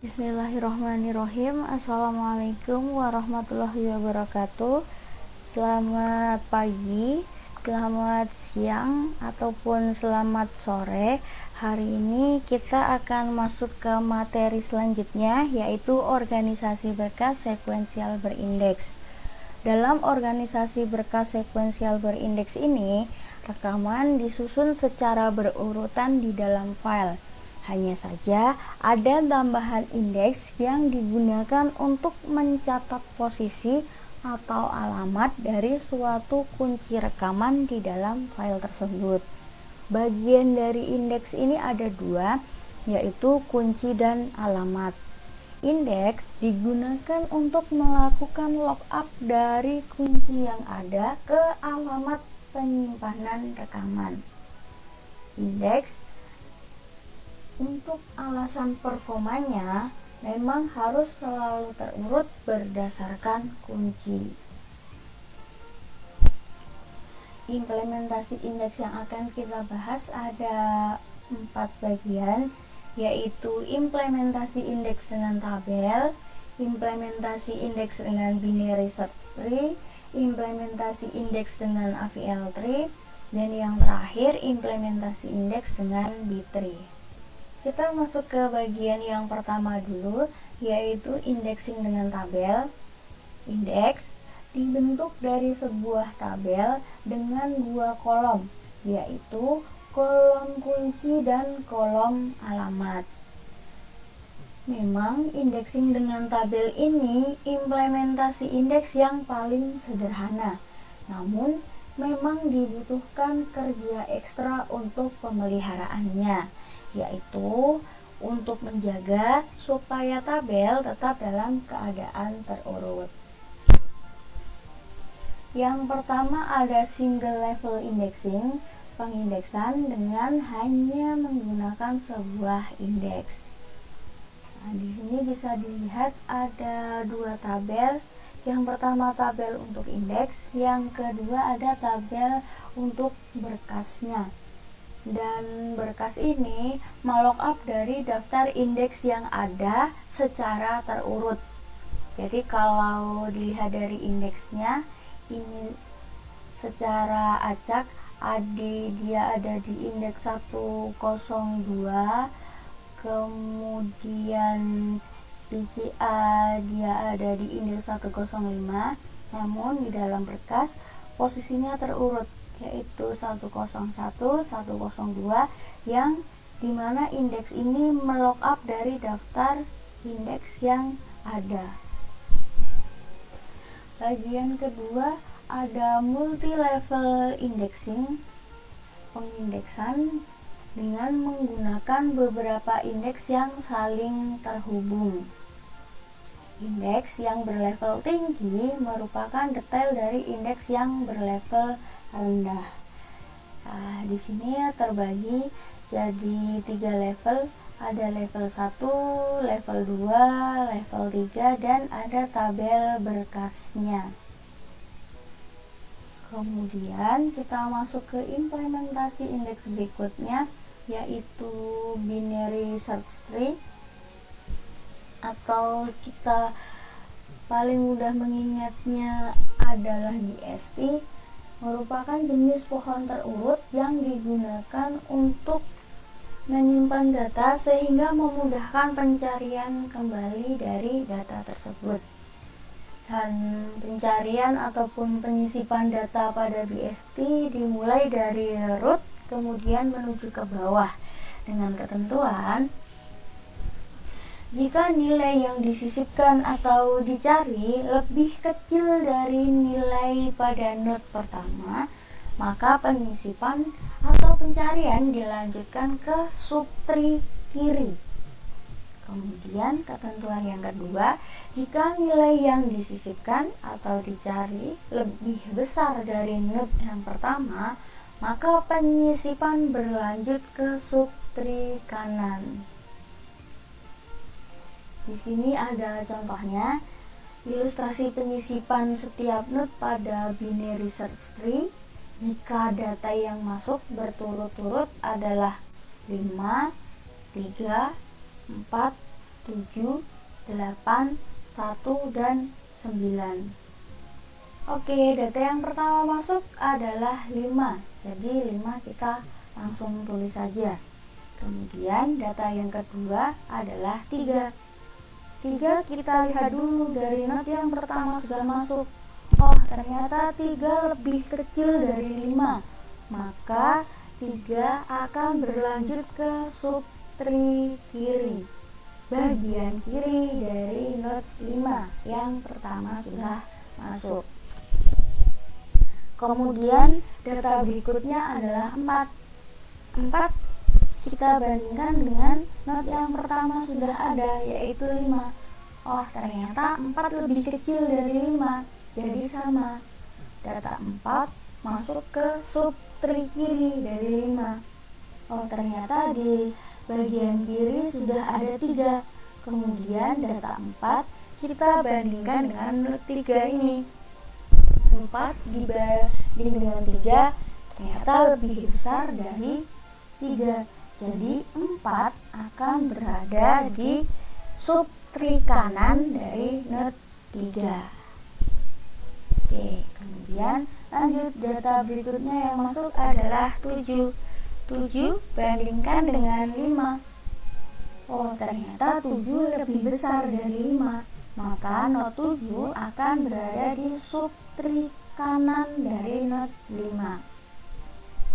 Bismillahirrahmanirrahim. Assalamualaikum warahmatullahi wabarakatuh. Selamat pagi, selamat siang, ataupun selamat sore. Hari ini kita akan masuk ke materi selanjutnya, yaitu organisasi berkas sekuensial berindeks. Dalam organisasi berkas sekuensial berindeks ini, rekaman disusun secara berurutan di dalam file. Hanya saja ada tambahan indeks yang digunakan untuk mencatat posisi atau alamat dari suatu kunci rekaman di dalam file tersebut. Bagian dari indeks ini ada dua, yaitu kunci dan alamat. Indeks digunakan untuk melakukan lookup dari kunci yang ada ke alamat penyimpanan rekaman. Indeks untuk alasan performanya memang harus selalu terurut berdasarkan kunci. Implementasi indeks yang akan kita bahas ada 4 bagian, yaitu implementasi indeks dengan tabel, implementasi indeks dengan binary search tree, implementasi indeks dengan AVL tree, dan yang terakhir implementasi indeks dengan B-tree. Kita masuk ke bagian yang pertama dulu, yaitu indexing dengan tabel. Indeks dibentuk dari sebuah tabel dengan dua kolom, yaitu kolom kunci dan kolom alamat. Memang indexing dengan tabel ini implementasi indeks yang paling sederhana, namun memang dibutuhkan kerja ekstra untuk pemeliharaannya, yaitu untuk menjaga supaya tabel tetap dalam keadaan terurut. Yang pertama ada single level indexing, pengindeksan dengan hanya menggunakan sebuah indeks. Nah, di sini bisa dilihat ada dua tabel. Yang pertama tabel untuk indeks, yang kedua ada tabel untuk berkasnya. Dan berkas ini melookup dari daftar indeks yang ada secara terurut. Jadi kalau dilihat dari indeksnya ini secara acak, dia ada di indeks 102, kemudian PCA dia ada di indeks 105, namun di dalam berkas posisinya terurut, yaitu 101, 102, yang dimana indeks ini melookup dari daftar indeks yang ada. Bagian kedua ada multi level indexing, pengindeksan dengan menggunakan beberapa indeks yang saling terhubung. Indeks yang berlevel tinggi merupakan detail dari indeks yang berlevel rendah. Nah, di sini terbagi jadi 3 level, ada level 1, level 2, level 3, dan ada tabel berkasnya. Kemudian kita masuk ke implementasi indeks berikutnya, yaitu binary search tree, atau kita paling mudah mengingatnya adalah BST, merupakan jenis pohon terurut yang digunakan untuk menyimpan data sehingga memudahkan pencarian kembali dari data tersebut. Dan pencarian ataupun penyisipan data pada BST dimulai dari root kemudian menuju ke bawah dengan ketentuan jika nilai yang disisipkan atau dicari lebih kecil dari nilai pada node pertama, maka penyisipan atau pencarian dilanjutkan ke subtree kiri. Kemudian ketentuan yang kedua, jika nilai yang disisipkan atau dicari lebih besar dari node yang pertama, maka penyisipan berlanjut ke subtree kanan. Di sini ada contohnya, ilustrasi penyisipan setiap node pada binary search tree. Jika data yang masuk berturut-turut adalah 5, 3, 4, 7, 8, 1, dan 9. Oke, data yang pertama masuk adalah 5. Jadi 5 kita langsung tulis saja. Kemudian data yang kedua adalah 3. 3 kita lihat dulu dari not yang pertama sudah masuk. Oh, ternyata 3 lebih kecil dari 5. Maka 3 akan berlanjut ke subtree kiri, bagian kiri dari not 5 yang pertama sudah masuk. Kemudian data berikutnya adalah 4. 4 kita bandingkan dengan not yang pertama sudah ada, yaitu 5. Oh, ternyata 4 lebih kecil dari 5. Jadi sama. Data 4 masuk ke subtree kiri dari 5. Oh, ternyata di bagian kiri sudah ada 3. Kemudian data 4 kita bandingkan dengan not 3 ini. 4 dibanding dengan 3 ternyata lebih besar dari 3. Jadi 4 akan berada di subtree kanan dari not 3. Oke, kemudian lanjut, data berikutnya yang masuk adalah 7. 7 bandingkan dengan 5. Oh, ternyata 7 lebih besar dari 5. Maka not 7 akan berada di subtree kanan dari not 5.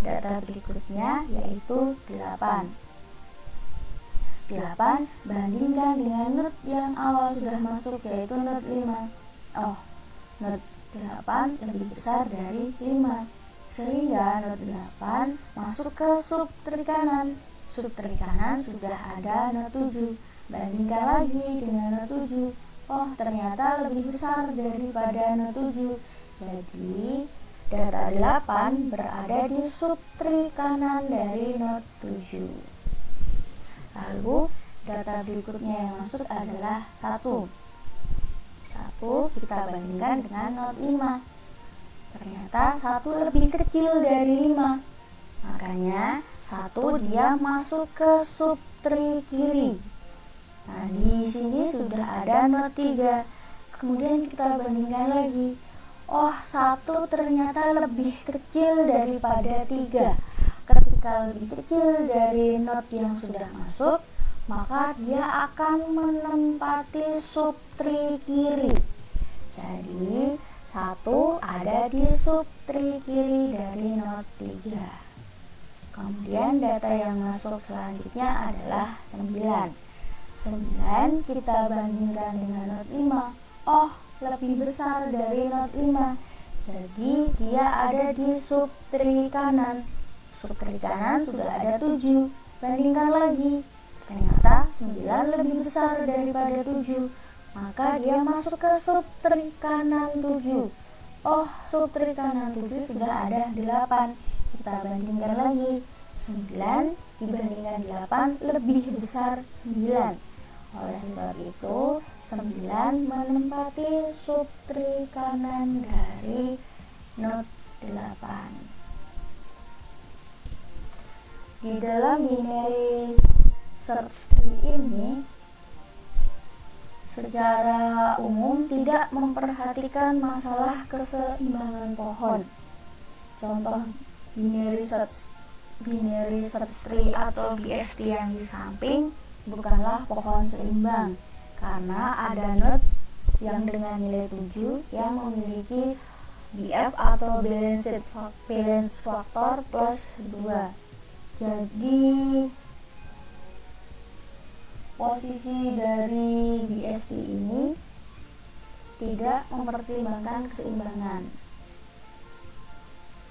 Data berikutnya yaitu 8. 8 bandingkan dengan not yang awal sudah masuk, yaitu not 5. Oh, not 8 lebih besar dari 5, sehingga not 8 masuk ke subtree kanan. Subtree kanan sudah ada not 7. Bandingkan lagi dengan not 7. Oh, ternyata lebih besar daripada not 7. Jadi data 8 berada di subtree kanan dari not 7. Lalu data berikutnya yang masuk adalah 1. 1 kita bandingkan dengan not 5. Ternyata 1 lebih kecil dari 5. Makanya 1 dia masuk ke subtree kiri. Nah, di sini sudah ada not 3. Kemudian kita bandingkan lagi. Oh, 1 ternyata lebih kecil daripada 3. Ketika lebih kecil dari not yang sudah masuk, maka dia akan menempati subtree kiri. Jadi 1 ada di subtree kiri dari not 3. Kemudian data yang masuk selanjutnya adalah 9. 9 kita bandingkan dengan not 5. Oh, lebih besar dari not 5. Jadi dia ada di subtree kanan. Subtree kanan sudah ada 7. Bandingkan lagi. Ternyata 9 lebih besar daripada 7. Maka dia masuk ke subtree kanan 7. Oh, subtree kanan 7 sudah ada 8. Kita bandingkan lagi. 9 dibandingkan 8 lebih besar 9. Oleh sebab itu 9 menempati subtree kanan dari not 8. Di dalam binary search tree ini secara umum tidak memperhatikan masalah keseimbangan pohon. Contoh binary search tree atau BST yang di samping bukanlah pohon seimbang, karena ada node yang dengan nilai 7 yang memiliki BF atau balance factor plus 2. Jadi posisi dari BST ini tidak mempertimbangkan keseimbangan.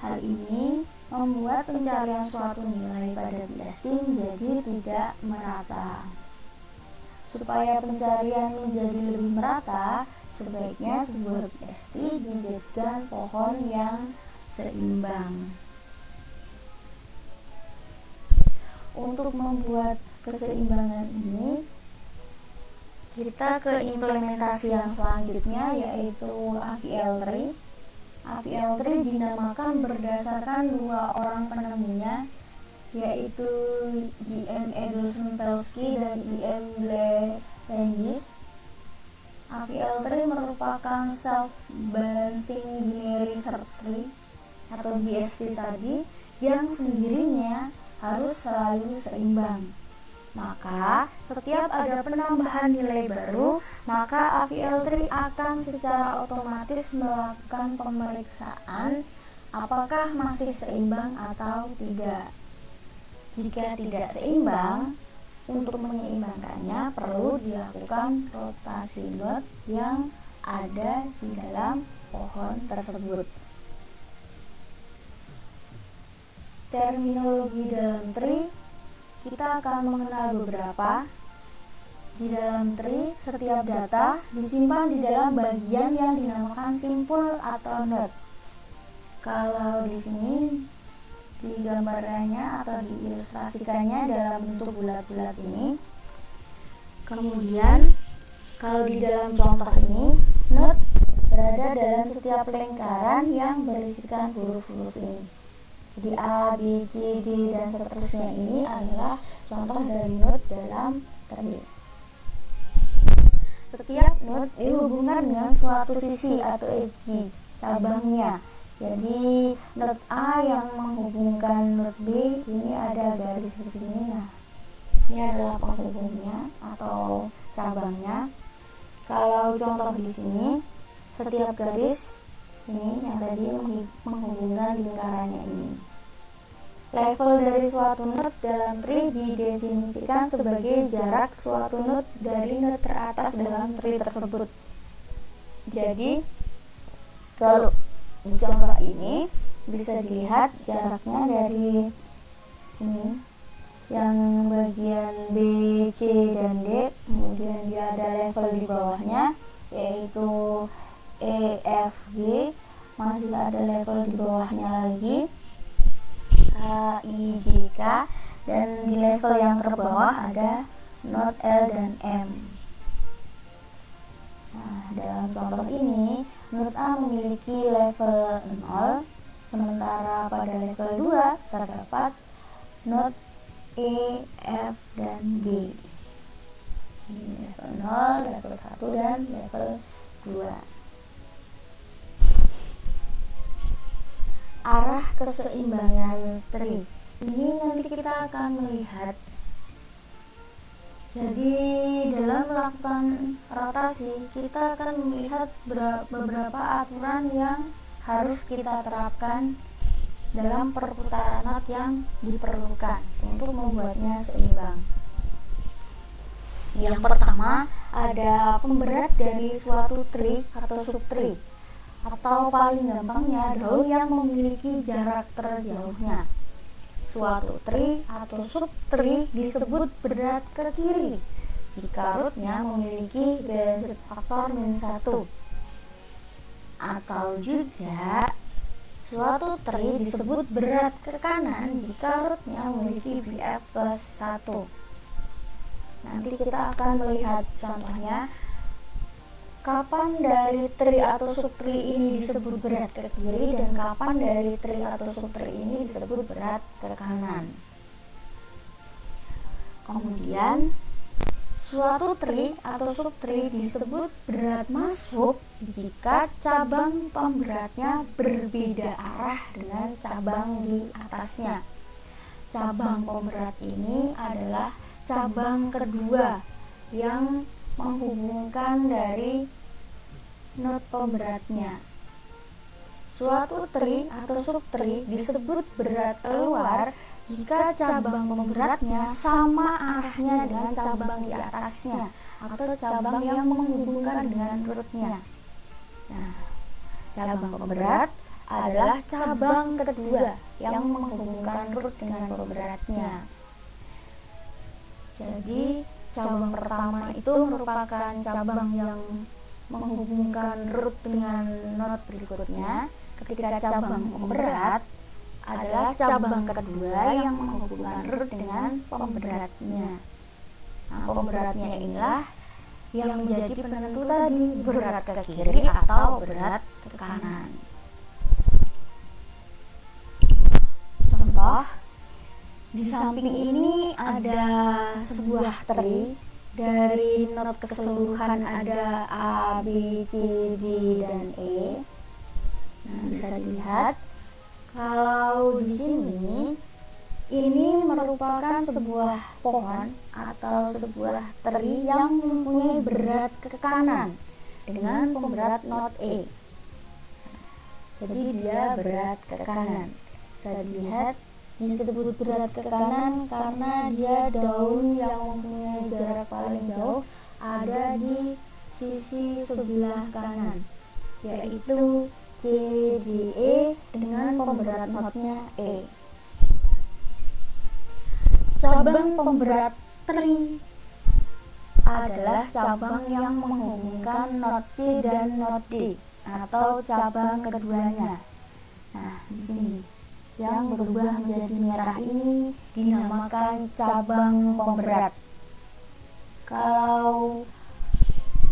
Hal ini membuat pencarian suatu nilai pada BST menjadi tidak merata. Supaya pencarian menjadi lebih merata, sebaiknya sebuah BST dijadikan pohon yang seimbang. Untuk membuat keseimbangan ini, kita ke implementasi yang selanjutnya, yaitu AVL tree. AVL tree dinamakan berdasarkan 2 orang penemunya, yaitu J.M. Edelston-Pelsky dan E.M. language. AVL3 merupakan self-balancing binary search tree atau BST tadi yang sendirinya harus selalu seimbang. Maka setiap ada penambahan nilai baru, maka AVL3 akan secara otomatis melakukan pemeriksaan apakah masih seimbang atau tidak. Jika tidak seimbang, untuk menyeimbangkannya perlu dilakukan rotasi node yang ada di dalam pohon tersebut. Terminologi dalam tree, kita akan mengenal beberapa. Di dalam tree, setiap data disimpan di dalam bagian yang dinamakan simpul atau node. Kalau di sini digambarkannya atau diilustrasikannya dalam bentuk bulat-bulat ini. Kemudian kalau di dalam contoh ini, node berada dalam setiap lingkaran yang berisikan huruf-huruf ini. Jadi A, B, C, D, dan seterusnya ini adalah contoh dari node dalam tree. Setiap node dihubungkan dengan suatu sisi atau edge cabangnya. Jadi node A yang menghubungkan node B ini ada garis di sini. Nah, ini adalah penghubungnya atau cabangnya. Kalau contoh di sini, setiap garis ini yang tadi menghubungkan lingkarannya ini. Level dari suatu node dalam tree didefinisikan sebagai jarak suatu node dari node teratas dalam tree tersebut. Jadi kalau di contoh ini bisa dilihat jaraknya dari ini yang bagian B, C, dan D, kemudian dia ada level di bawahnya yaitu E, F, G, masih ada level di bawahnya lagi H, I, J, K, dan di level yang terbawah ada node L dan M. Nah, dalam contoh ini node A memiliki level 0, sementara pada level 2 terdapat node E, F, dan G. Ini level 0, level 1, dan level 2. Arah keseimbangan tree. Ini nanti kita akan melihat. Jadi dalam melakukan rotasi kita akan melihat beberapa aturan yang harus kita terapkan dalam perputaran node yang diperlukan untuk membuatnya seimbang. Yang pertama ada pemberat dari suatu tree atau subtree, atau paling gampangnya adalah yang memiliki jarak terjauhnya. Suatu tree atau subtree disebut berat ke kiri jika rootnya memiliki balanced faktor -1. Atau juga suatu tree disebut berat ke kanan jika rootnya memiliki BF plus 1. Nanti kita akan melihat contohnya kapan dari tree atau subtree ini disebut berat ke kiri dan kapan dari tree atau subtree ini disebut berat ke kanan. Kemudian suatu tree atau subtree disebut berat masuk jika cabang pemberatnya berbeda arah dengan cabang di atasnya. Cabang pemberat ini adalah cabang kedua yang menghubungkan dari node pemberatnya. Suatu tree atau subtree disebut berat keluar jika cabang pemberatnya sama arahnya dengan cabang di atasnya atau cabang yang menghubungkan dengan rootnya. Nah, cabang pemberat adalah cabang kedua yang menghubungkan root dengan pemberatnya. Jadi cabang pertama itu merupakan cabang yang menghubungkan root dengan node berikutnya, ketika cabang pemberat adalah cabang kedua yang menghubungkan root dengan pemberatnya. Nah, pemberatnya inilah yang menjadi penentu tadi berat ke kiri atau berat ke kanan. Contoh, di samping ini ada sebuah tree dari not keseluruhan ada A, B, C, D, dan E. Nah, bisa dilihat kalau di sini ini merupakan sebuah pohon atau sebuah tree yang mempunyai berat ke kanan dengan pemberat not E. Jadi dia berat ke kanan. Bisa dilihat disebut berat ke kanan karena dia daun yang mempunyai jarak paling jauh ada di sisi sebelah kanan, yaitu C, D, E dengan pemberat notnya E. Cabang pemberat tri adalah cabang yang menghubungkan not C dan not D atau cabang keduanya. Nah, di sini yang berubah menjadi merah ini dinamakan cabang pemberat. Kalau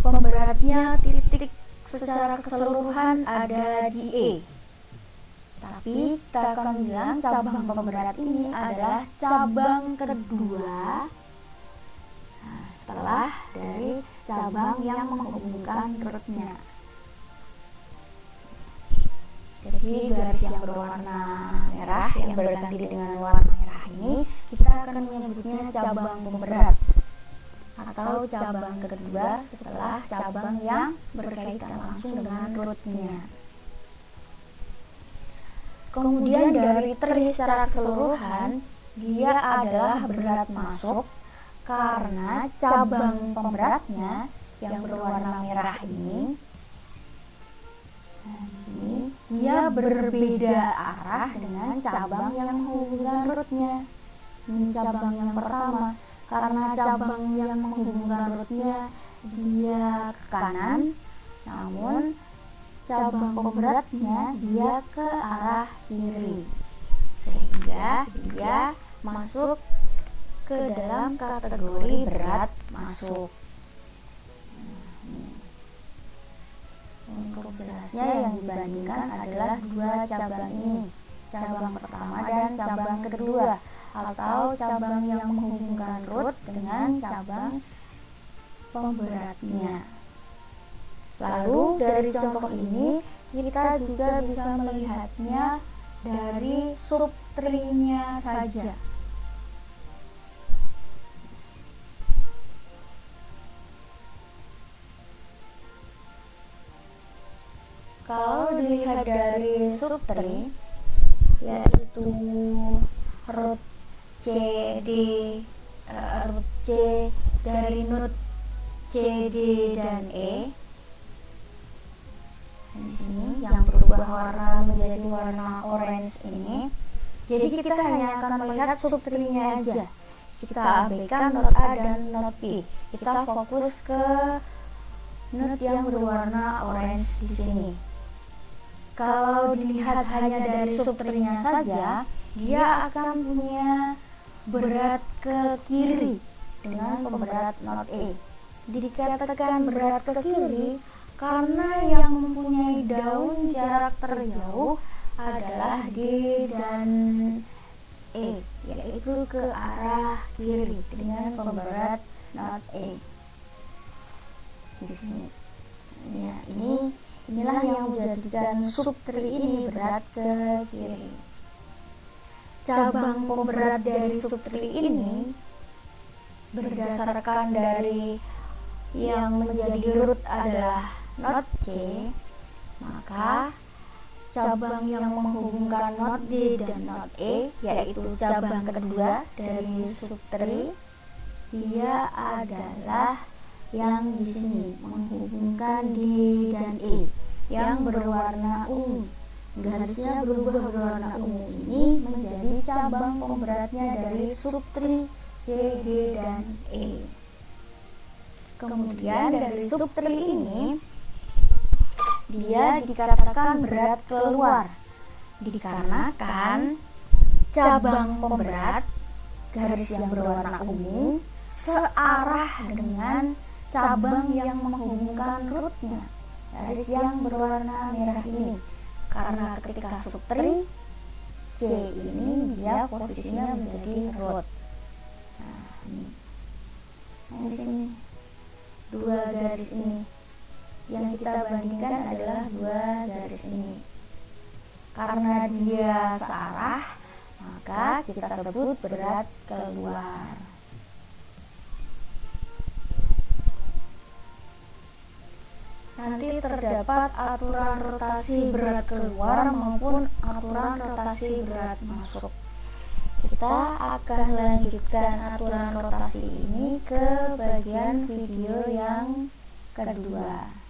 pemberatnya titik secara keseluruhan ada di E, tapi kita akan bilang cabang pemberat ini adalah cabang kedua setelah dari cabang yang menghubungkan rootnya. Jadi garis yang berwarna merah yang berganti dengan warna merah ini kita akan menyebutnya cabang pemberat atau cabang kedua setelah cabang yang berkaitan langsung dengan rootnya. Kemudian dari tree secara keseluruhan dia adalah berat masuk karena cabang pemberatnya yang berwarna merah ini, dia berbeda arah dengan cabang yang menghubungkan rootnya. Ini cabang yang pertama, karena cabang yang menghubungkan rootnya dia ke kanan, namun cabang pemberatnya dia ke arah kiri, sehingga dia masuk ke dalam kategori berat masuk. Untuk jelasnya yang dibandingkan adalah dua cabang ini, cabang pertama dan cabang kedua, atau cabang yang menghubungkan root dengan cabang pemberatnya. Lalu dari contoh ini kita juga bisa melihatnya dari subtree-nya saja. Kalau dilihat dari subtree, yaitu root C, D, root C dari node C, D, dan E. Di sini yang berubah warna menjadi warna orange ini. Jadi kita hanya akan melihat subtree-nya aja. Kita abaikan node A dan node B. Kita fokus ke node yang berwarna orange di sini. Kalau dilihat hanya dari subtree-nya saja, dia akan punya berat ke kiri dengan pemberat not E. Dikatakan berat ke kiri karena yang mempunyai daun jarak terjauh adalah D dan E, yaitu ke arah kiri dengan pemberat not E. Di sini. Ya, inilah yang menjadikan subtree ini berat ke kiri. Cabang pemberat dari subtree ini berdasarkan dari yang menjadi root adalah not C, maka cabang yang menghubungkan not D dan not E, yaitu cabang kedua dari subtree, dia adalah yang di sini menghubungkan D dan E yang berwarna ungu. Garisnya berubah berwarna ungu ini menjadi cabang pemberatnya dari subtree C, D, dan E. Kemudian dari subtree ini dia dikatakan berat keluar dikarenakan cabang pemberat garis yang berwarna ungu searah dengan cabang yang menghubungkan rootnya, garis yang berwarna merah ini. Karena ketika subtree C ini dia posisinya menjadi root. Nah, ini di sini. garis ini. Yang kita bandingkan adalah dua garis ini. Karena dia searah, maka kita sebut berat keluar. Nanti terdapat aturan rotasi berat keluar maupun aturan rotasi berat masuk. Kita akan lanjutkan aturan rotasi ini ke bagian video yang kedua.